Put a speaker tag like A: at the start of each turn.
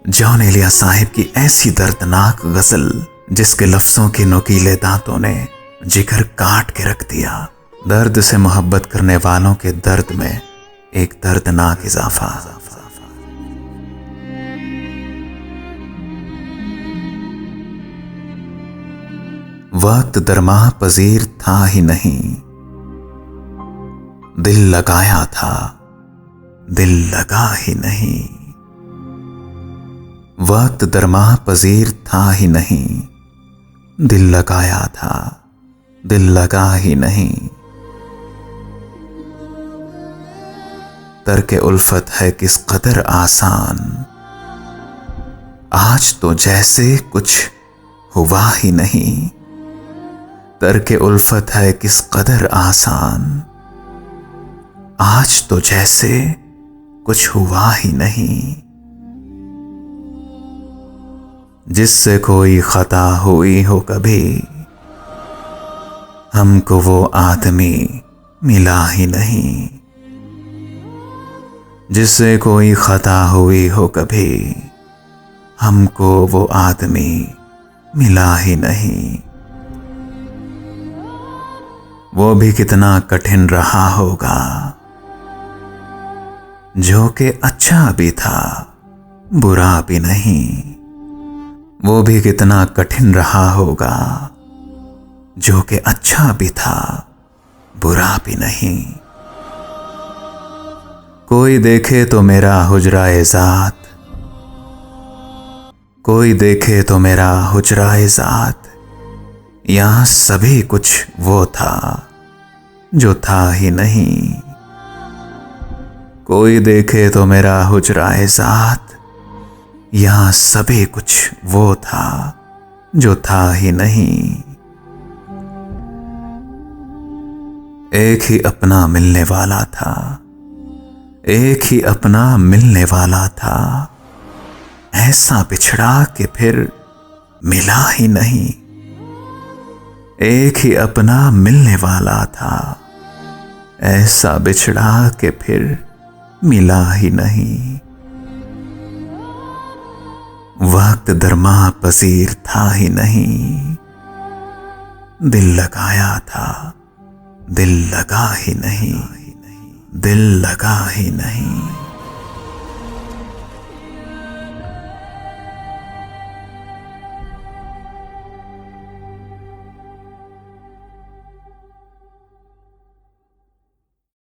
A: John Elia Sahib की ऐसी दर्दनाक गजल जिसके लफ्जों के नुकीले दांतों ने जिगर काट के रख दिया। दर्द से मोहब्बत करने वालों के दर्द में एक दर्दनाक इजाफा। वक्त दरमाह पजीर था ही नहीं, दिल लगाया था, दिल लगा ही नहीं। वक्त दरमाह पजीर था ही नहीं, दिल लगाया था, दिल लगा ही नहीं। तर्के उल्फत है किस कदर आसान, आज तो जैसे कुछ हुआ ही नहीं। तर्के उल्फत है किस कदर आसान, आज तो जैसे कुछ हुआ ही नहीं। जिससे कोई खता हुई हो कभी, हमको वो आदमी मिला ही नहीं। जिससे कोई खता हुई हो कभी, हमको वो आदमी मिला ही नहीं। वो भी कितना कठिन रहा होगा, जो कि अच्छा भी था बुरा भी नहीं। वो भी कितना कठिन रहा होगा, जो कि अच्छा भी था बुरा भी नहीं। कोई देखे तो मेरा हुजरा-ए ज़ात, कोई देखे तो मेरा हुजरा-ए ज़ात, यहां सभी कुछ वो था जो था ही नहीं। कोई देखे तो मेरा हुजरा-ए ज़ात, यहां सभी कुछ वो था जो था ही नहीं। एक ही अपना मिलने वाला था, एक ही अपना मिलने वाला था, ऐसा बिछड़ा कि फिर मिला ही नहीं। एक ही अपना मिलने वाला था, ऐसा बिछड़ा कि फिर मिला ही नहीं। वक्त दरमाह पजीर था ही नहीं, दिल लगाया था, दिल लगा ही नहीं, दिल लगा ही नहीं।